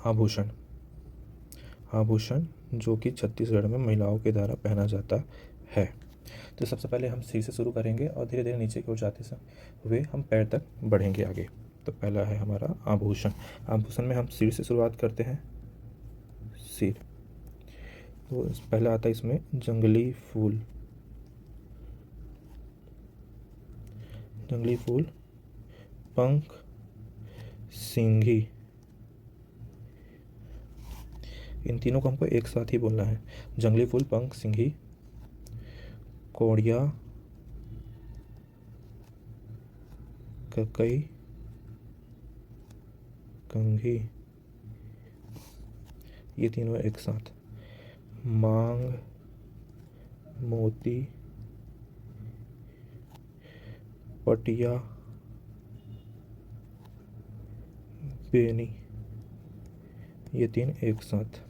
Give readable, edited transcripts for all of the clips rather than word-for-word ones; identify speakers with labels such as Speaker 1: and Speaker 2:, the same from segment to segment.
Speaker 1: आभूषण, आभूषण जो कि छत्तीसगढ़ में महिलाओं के द्वारा पहना जाता है। तो सबसे पहले हम सिर से शुरू करेंगे और धीरे धीरे नीचे की ओर जाते हुए हम पैर तक बढ़ेंगे आगे। तो पहला है हमारा आभूषण। आभूषण में हम सिर से शुरुआत करते हैं, सिर। तो पहला आता है इसमें जंगली फूल, जंगली फूल, पंख, सिंघी। इन तीनों को हमको एक साथ ही बोलना है, जंगली फूल, पंख, सिंघी, कोड़िया, ककई, कंघी। ये तीनों एक साथ। मांग, मोती, पटिया, बेनी। ये तीन एक साथ।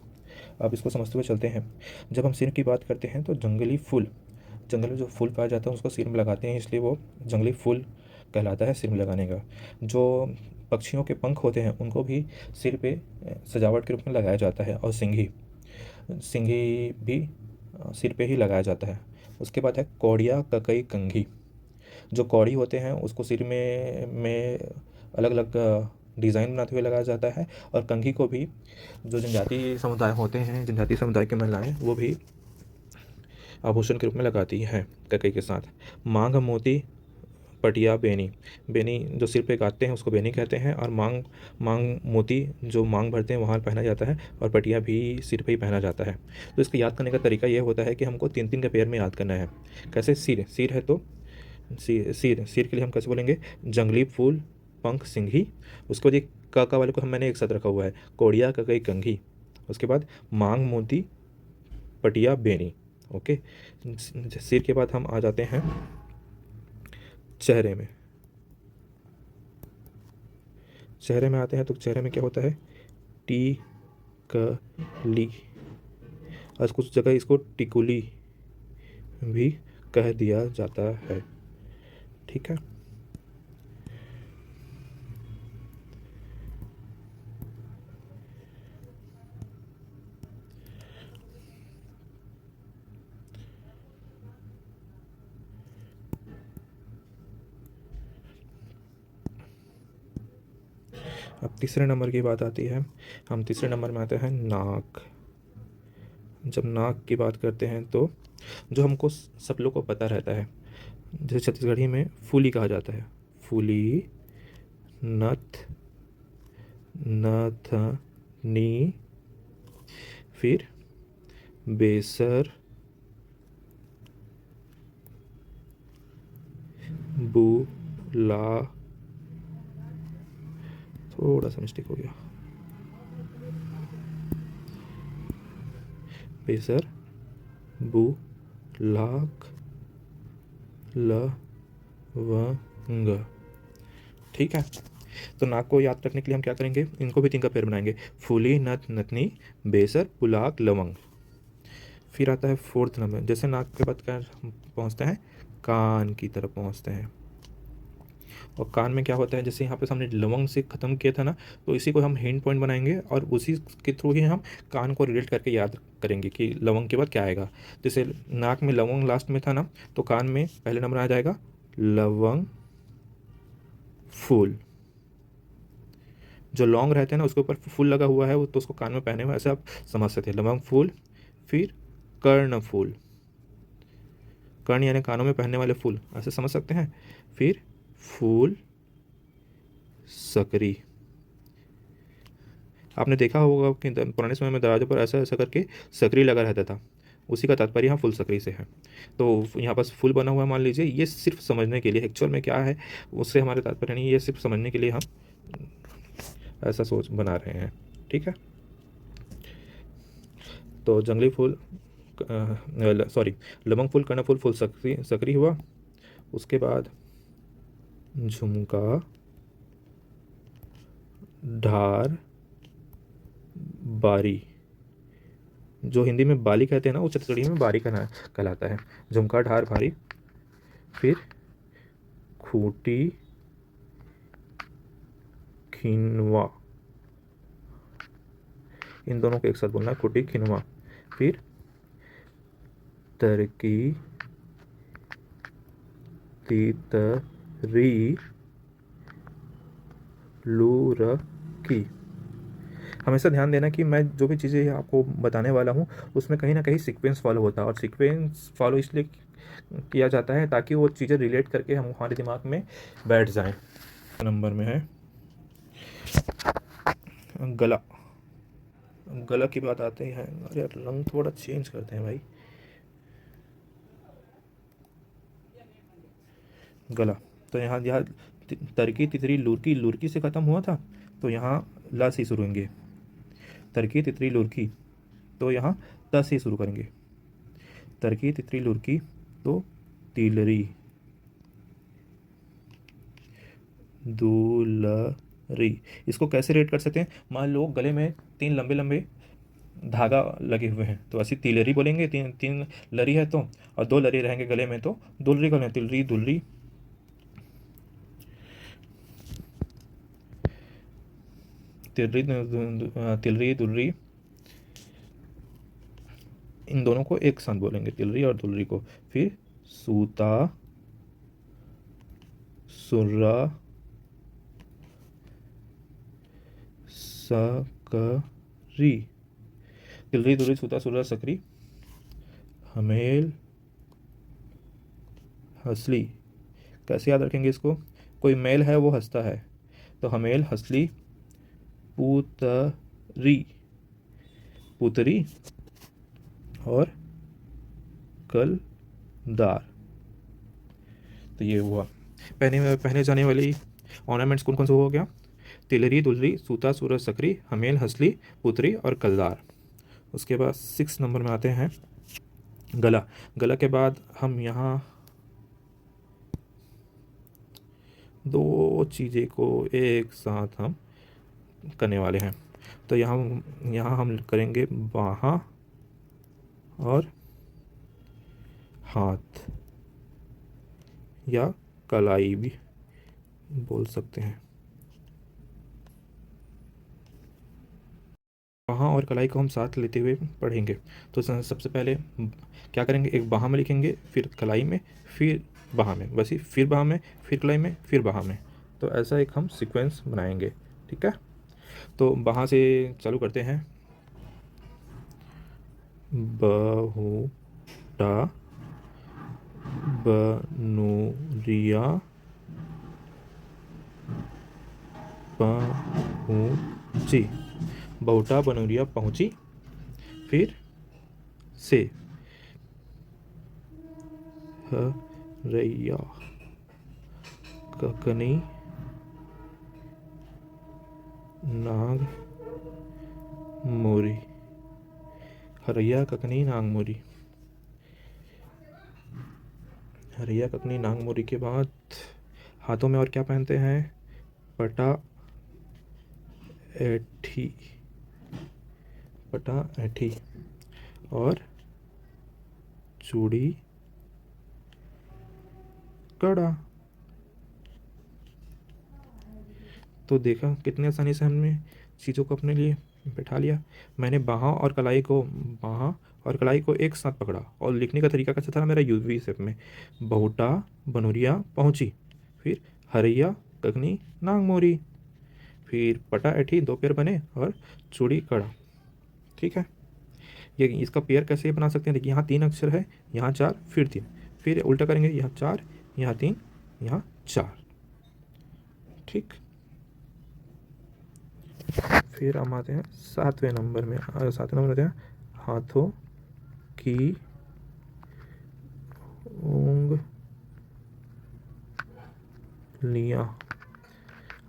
Speaker 1: अब इसको समझते हुए चलते हैं। जब हम सिर की बात करते हैं तो जंगली फूल, जंगल में जो फूल पाया जाता है उसको सिर में लगाते हैं, इसलिए वो जंगली फूल कहलाता है सिर में लगाने का। जो पक्षियों के पंख होते हैं उनको भी सिर पे सजावट के रूप में लगाया जाता है। और सिंघी, सिंघी भी सिर पे ही लगाया जाता है। उसके बाद है कौड़िया, ककई, कंघी। जो कौड़ी होते हैं उसको सिर में अलग अलग डिज़ाइन बनाते हुए लगाया जाता है। और कंघी को भी जो जनजातीय समुदाय होते हैं, जनजातीय समुदाय की महिलाएं वो भी आभूषण के रूप में लगाती हैं ककई के साथ। मांग, मोती, पटिया, बेनी। बेनी जो सिर पे गाते हैं उसको बेनी कहते हैं। और मांग, मांग मोती जो मांग भरते हैं वहाँ पहना जाता है। और पटिया भी सिर पे ही पहना जाता है। तो इसको याद करने का तरीका ये होता है कि हमको तीन तीन के पेयर में याद करना है। कैसे? सिर, सिर है तो सिर, सिर, सिर के लिए हम कैसे बोलेंगे? जंगली फूल, पंख, सिंघी। उसके बाद एक का वाले को हम मैंने एक साथ रखा हुआ है, कोड़िया, ककई, कंघी। उसके बाद मांग, मोती, पटिया, बेनी। ओके। सिर के बाद हम आ जाते हैं चेहरे में। चेहरे में आते हैं तो चेहरे में क्या होता है? टी, क, ली। और कुछ जगह इसको टिकुली भी कह दिया जाता है। ठीक है। अब तीसरे नंबर की बात आती है। हम तीसरे नंबर में आते हैं नाक। जब नाक की बात करते हैं तो जो हमको सब लोग को पता रहता है, जैसे छत्तीसगढ़ी में फूली कहा जाता है, फूली, नथ, नथनी, फिर बेसर, बुला। थोड़ा सा मिस्टेक हो गया। बेसर, बुलाक, लवंग। ठीक है। तो नाक को याद रखने के लिए हम क्या करेंगे? इनको भी तीन का पेयर बनाएंगे, फूली, नथ, नथनी, बेसर, पुलाक, लवंग। फिर आता है फोर्थ नंबर। जैसे नाक के बाद क्या पहुंचते हैं? कान की तरफ पहुंचते हैं। और कान में क्या होता है? जैसे यहाँ पे हमने लवंग से ख़त्म किया था ना, तो इसी को हम हिंट पॉइंट बनाएंगे और उसी के थ्रू ही हम कान को रिलेट करके याद करेंगे कि लवंग के बाद क्या आएगा। जैसे नाक में लवंग लास्ट में था ना, तो कान में पहले नंबर आ जाएगा लवंग फूल। जो लौंग रहते हैं ना उसके ऊपर फूल लगा हुआ है, वो तो उसको कान में पहने हुए, ऐसे आप समझ सकते हैं, लवंग फूल। फिर कर्ण फूल, कर्ण यानी कानों में पहनने वाले फूल, ऐसे समझ सकते हैं। फिर फूल सकरी। आपने देखा होगा कि पुराने समय में दरवाजों पर ऐसा ऐसा करके सकरी लगा रहता था, उसी का तात्पर्य यहाँ फुल सकरी से है। तो यहाँ पास फुल बना हुआ है मान लीजिए, ये सिर्फ समझने के लिए, एक्चुअल में क्या है उससे हमारे तात्पर्य नहीं, ये सिर्फ समझने के लिए हम ऐसा सोच बना रहे हैं। ठीक है। तो जंगली फूल, सॉरी, लवंग फूल, कर्णफूल, फूल सकरी, सकरी हुआ। उसके बाद झुमका, ढार, बारी। जो हिंदी में बाली कहते हैं ना, वो छत्तीसगढ़ी में बारी कहलाता है। झुमका, ढार, बारी। फिर खूंटी, खिनवा। इन दोनों को एक साथ बोलना है, खुटी खिनवा। फिर तरकी तितरी लूरकी। हमेशा ध्यान देना कि मैं जो भी चीज़ें आपको बताने वाला हूँ उसमें कहीं ना कहीं सीक्वेंस फॉलो होता है, और सीक्वेंस फॉलो इसलिए किया जाता है ताकि वो चीज़ें रिलेट करके हम हमारे दिमाग में बैठ जाएं। नंबर में है गला। गला की बात आते हैं, अरे यार रंग थोड़ा चेंज करते हैं भाई। गला, तो यहाँ यहाँ तरकी तितरी लुरकी, लुरकी से ख़त्म हुआ था तो यहाँ ला से शुरू होंगे। तरकी तितरी लुरकी, तो यहाँ त से शुरू करेंगे। तरकी तितरी लुरकी, तो तिलरी दुलरी। इसको कैसे रेट कर सकते हैं, मान लो गले में 3 लंबे लंबे धागा लगे हुए हैं तो ऐसी तिलरी बोलेंगे, तीन तीन लरी है तो, और 2 लरी रहेंगे गले में तो दुलरी बोलेंगे, तिलरी दुलरी। तिलरी तिलरी दुलरी, इन दोनों को एक साथ बोलेंगे, तिलरी और दुलरी को। फिर सूता सुर्रा सकरी। तिलरी दुलरी सूता सुर्रा सकरी, हमेल हंसली। कैसे याद रखेंगे इसको, कोई मेल है वो हंसता है तो हमेल हंसली पुतरी, पुतरी और कलदार। तो ये हुआ पहने जाने वाली ऑर्नामेंट्स कौन कौन से हो गया, तिलरी दुलरी सूता सूरज सकरी हमेल हंसली पुतरी और कलदार। उसके बाद 6 नंबर में आते हैं गला। गला के बाद हम यहाँ 2 चीज़ें को एक साथ हम करने वाले हैं। तो यहाँ हम करेंगे बाहाँ और हाथ, या कलाई भी बोल सकते हैं। बाहाँ और कलाई को हम साथ लेते हुए पढ़ेंगे। तो सबसे पहले क्या करेंगे, एक बाहाँ में लिखेंगे, फिर कलाई में, फिर बाहाँ में, बस ही फिर बाहाँ में, फिर कलाई में, फिर बाहाँ में। तो ऐसा एक हम सीक्वेंस बनाएंगे, ठीक है। तो बाहाँ से चालू करते हैं, बहुटा बनूरिया पहुँची, बहुटा बनूरिया पहुँची। फिर से हरैया ककनी नाग मोरी, हरैया ककनी नाग मोरी। हरैया ककनी नाग मोरी के बाद हाथों में और क्या पहनते हैं, पटा ऐठी, पटा ऐठी और चूड़ी कड़ा। तो देखा कितने आसानी से हमने चीज़ों को अपने लिए बैठा लिया। मैंने बाहाँ और कलाई को, बाहाँ और कलाई को एक साथ पकड़ा और लिखने का तरीका कैसा था मेरा, यूवी शेप में, बहुटा बनूरिया पहुँची, फिर हरैया ककनी नाग मोरी, फिर पटा ऐठी 2 पेयर बने और चूड़ी कड़ा, ठीक है। ये इसका पेयर कैसे बना सकते हैं, देखिए यहाँ 3 अक्षर है, यहाँ 4, फिर 3, फिर उल्टा करेंगे, यहाँ 4, यहाँ 3, यहाँ 4, ठीक। फिर हम आते हैं 7वें नंबर में, 7वें नंबर आते हैं हाथों की उंगलियां।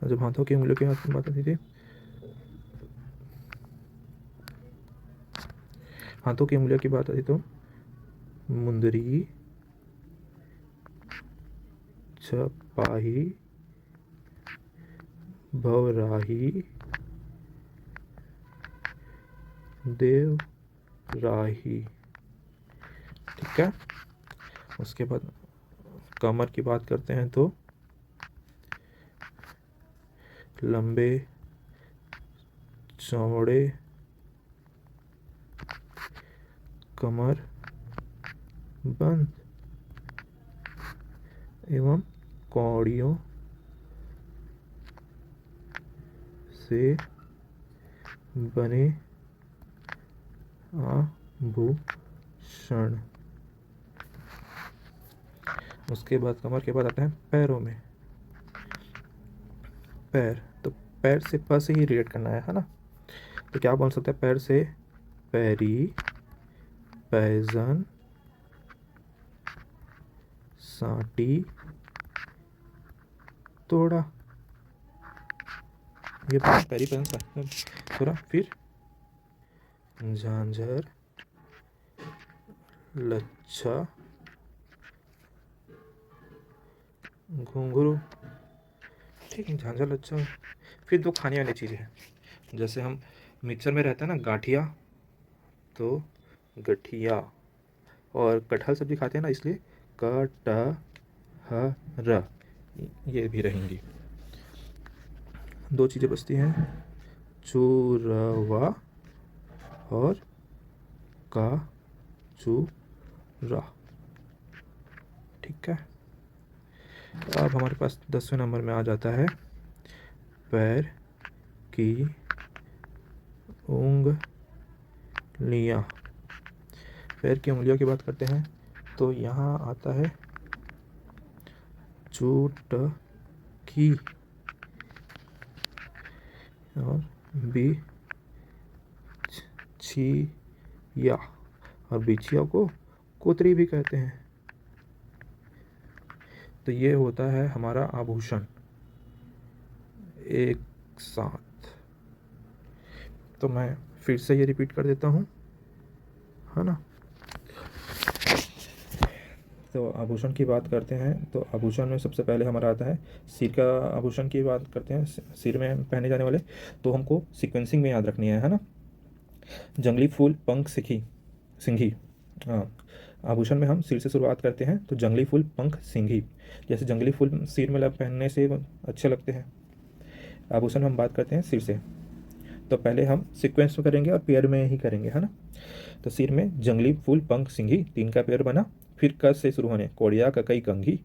Speaker 1: जब हाथों की उंगलियों की बात आती थी, हाथों की उंगलियों की बात आती तो मुंदरी, छपाही, भवराही, देवराही, ठीक है। उसके बाद कमर की बात करते हैं तो लंबे चौड़े कमर बंद एवं कौड़ियों से बने आभूषण। उसके बाद कमर के बाद आता है पैरों में। पैर, तो पैर से प से ही रिलेट करना है ना। तो क्या बोल सकते हैं पैर से? पैरी, पैजन, साटी, तोड़ा। ये पैरी, पैजन, साटी, तोड़ा। फिर झांझर, लच्छा, घुंघरू। ठीक है, झांझर, लच्छा। फिर दो खाने वाली चीज़ें हैं, जैसे हम मिक्सर में रहता है ना गाठिया, तो गठिया। और कटहल सब्जी खाते हैं ना, इसलिए कटहर, ये भी रहेंगी। दो चीज़ें बचती हैं, चूरवा और काचूरा। ठीक है। अब हमारे पास 10वें नंबर में आ जाता है पैर की उंगलियां। पैर की उंगलियों की बात करते हैं तो यहाँ आता है चुटकी और बिछिया। और बिछिया को कोतरी भी कहते हैं। तो ये होता है हमारा आभूषण एक साथ। तो मैं फिर से ये रिपीट कर देता हूँ, है ना। तो आभूषण की बात करते हैं तो आभूषण में सबसे पहले हमारा आता है सिर का आभूषण की बात करते हैं, सिर में पहने जाने वाले। तो हमको सीक्वेंसिंग में याद रखनी है ना। जंगली फूल, पंख, सिंघी। हाँ, आभूषण में हम सिर से शुरुआत करते हैं, तो जंगली फूल, पंख, सिंघी। जैसे जंगली फूल सिर में पहनने से अच्छे लगते हैं। आभूषण में हम बात करते हैं सिर से, तो पहले हम सीक्वेंस में करेंगे और पेयर में ही करेंगे, है ना। तो सिर में जंगली फूल, पंख, सिंघी, 3 का पेयर बना। फिर क से शुरू होने कोड़िया, ककई, कंघी।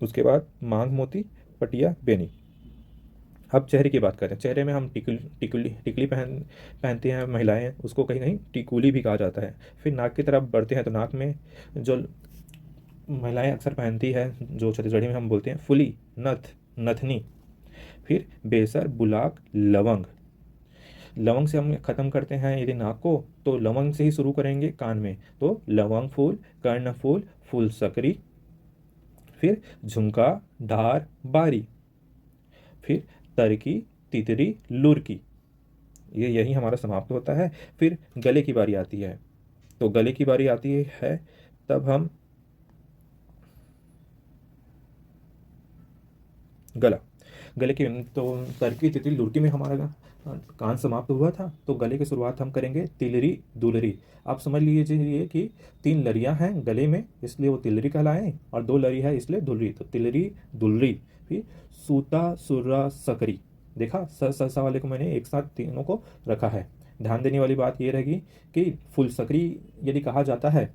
Speaker 1: उसके बाद मांग, मोती, पटिया, बेनी। अब चेहरे की बात करें, चेहरे में हम टिकली पहनती हैं महिलाएं, उसको कहीं कहीं टिकुली भी कहा जाता है। फिर नाक की तरफ बढ़ते हैं तो नाक में जो महिलाएं अक्सर पहनती है, जो छत्तीसगढ़ी में हम बोलते हैं फुली, नथ, नथनी। फिर बेसर, बुलाक, लवंग। लवंग से हम ख़त्म करते हैं यदि नाक को, तो लवंग से ही शुरू करेंगे कान में, तो लवंग फूल, कर्ण फूल, फूल सकरी। फिर झुमका, ढार, बारी। फिर तरकी, तितरी, लुरकी। ये यही हमारा समाप्त होता है। फिर गले की बारी आती है, तो गले की बारी आती है तब हम गले की, तो तरकी, तितली, लुरकी में हमारा कान समाप्त हुआ था, तो गले की शुरुआत हम करेंगे तिलरी, दुलरी। आप समझ लीजिए कि 3 लरियां हैं गले में, इसलिए वो तिलरी कहलाए, और 2 लरी है इसलिए दुलरी। तो तिलरी, दुलरी। फिर सूता, सुर्रा, सकरी। देखा, सा वाले को मैंने एक साथ तीनों को रखा है। ध्यान देने वाली बात ये रहेगी कि फुल सकरी यदि कहा जाता है,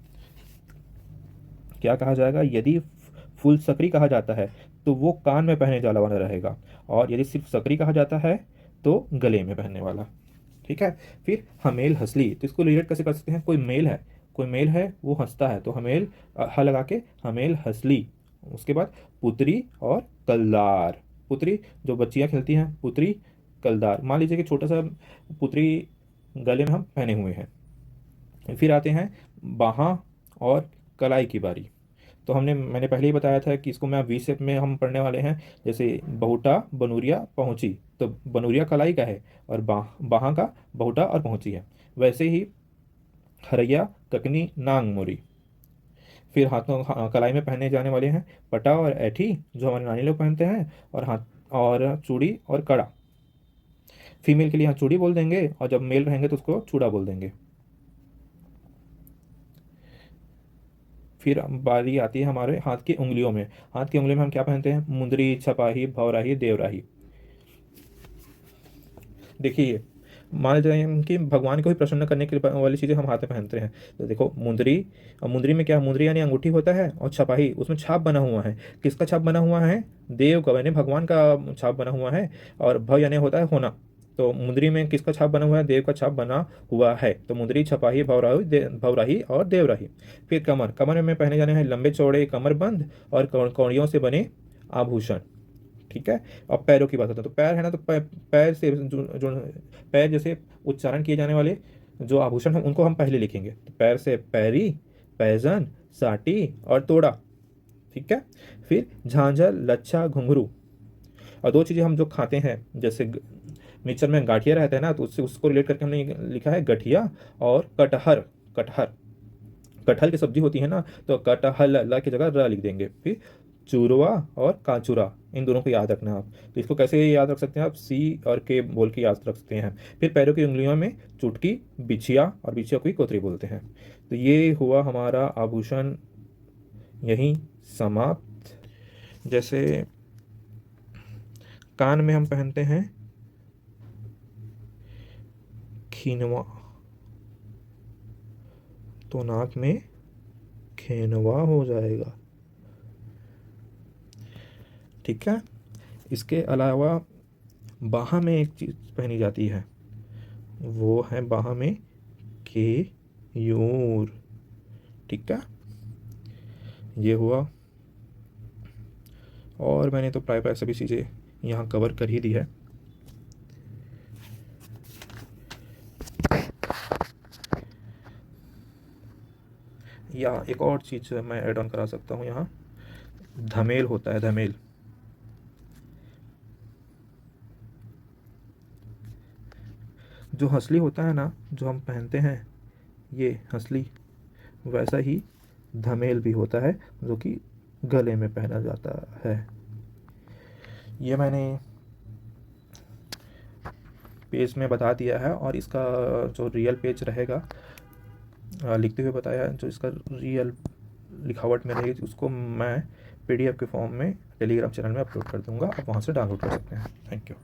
Speaker 1: क्या कहा जाएगा, यदि फुल सकरी कहा जाता है तो वो कान में पहनने वाला रहेगा, और यदि सिर्फ सकरी कहा जाता है तो गले में पहनने वाला। ठीक है। फिर हमेल, हंसली, तो इसको रिलेट कैसे कर सकते हैं, कोई मेल है वो हंसता है, तो हमेल, ह लगा के हमेल, हंसली। उसके बाद पुत्री और कलदार। पुत्री जो बच्चियां खेलती हैं, पुत्री, कलदार। मान लीजिए कि छोटा सा पुत्री गले में हम पहने हुए हैं। फिर आते हैं बाहाँ और कलाई की बारी। तो मैंने पहले ही बताया था कि इसको मैं वी शेप में हम पढ़ने वाले हैं। जैसे बहुटा, बनूरिया, पहुंची, तो बनूरिया कलाई का है और बाहाँ का बहुटा और पहुंची है। वैसे ही हरैया, ककनी, नांग, मोरी। फिर हाथों कलाई में पहने जाने वाले हैं पटा और ऐठी, जो हमारे नानी लोग पहनते हैं, और हाथ और चूड़ी और कड़ा। फीमेल के लिए यहाँ चूड़ी बोल देंगे, और जब मेल रहेंगे तो उसको चूड़ा बोल देंगे। फिर बारी आती है हमारे हाथ की उंगलियों में। हाथ की उंगलियों में हम क्या पहनते हैं, मुंदरी, छपाही, भौराही, देवराही। देखिए, मान लेते हैं कि भगवान को ही प्रसन्न करने के लिए वाली चीज़ें हम हाथ में पहनते हैं। तो देखो मुंदरी, और मुंदरी में क्या, मुंदरी यानी अंगूठी होता है, और छपाही, उसमें छाप बना हुआ है। किसका छाप बना हुआ है? देव का, यानी भगवान का छाप बना हुआ है। और भ यानी होता है होना, तो मुंदरी में किसका छाप बना हुआ है? देव का छाप बना हुआ है। तो मुंदरी, छपाही, भवराही, भवराही और देवराही। फिर कमर, कमर में पहने जाने हैं लंबे चौड़े कमरबंद और कौड़ियों से बने आभूषण। ठीक है। अब पैरों की बात होता है, तो पैर है ना, तो पैर से जो पैर जैसे उच्चारण किए जाने वाले जो आभूषण हैं उनको हम पहले लिखेंगे। तो पैर से पैरी, पैजन, साटी और तोड़ा। ठीक है। फिर झांझर, लच्छा, घुंघरू। और दो चीज़ें हम जो खाते हैं, जैसे मिक्सर में गाठिया रहता है ना, तो उससे उसको रिलेट करके हमने लिखा है गठिया और कटहर। कटहर, कटहल की सब्जी होती है ना, तो कटहल ला की जगह र लिख देंगे। फिर चूरवा और काचूरा, इन दोनों को याद रखना है आप। तो इसको कैसे याद रख सकते हैं आप? सी और के बोल के याद रख सकते हैं। फिर पैरों की उंगलियों में चुटकी, बिछिया, और बिछिया को ही कोतरी बोलते हैं। तो ये हुआ हमारा आभूषण यहीं समाप्त। जैसे कान में हम पहनते हैं खीनवा, तो नाक में खेनवा हो जाएगा। ठीक है। इसके अलावा बाह में एक चीज़ पहनी जाती है, वो है बाह में केयूर। ठीक है। ये हुआ, और मैंने तो प्राय सभी चीज़ें यहाँ कवर कर ही दी है। या एक और चीज़ मैं ऐड ऑन करा सकता हूँ यहाँ, धमेल होता है, धमेल। जो हंसली होता है ना, जो हम पहनते हैं, ये हंसली, वैसा ही धमेल भी होता है जो कि गले में पहना जाता है। ये मैंने पेज में बता दिया है, और इसका जो रियल पेज रहेगा लिखते हुए बताया, जो इसका रियल लिखावट में रहेगी उसको मैं PDF के फॉर्म में टेलीग्राम चैनल में अपलोड कर दूंगा, आप वहाँ से डाउनलोड कर सकते हैं। Thank you.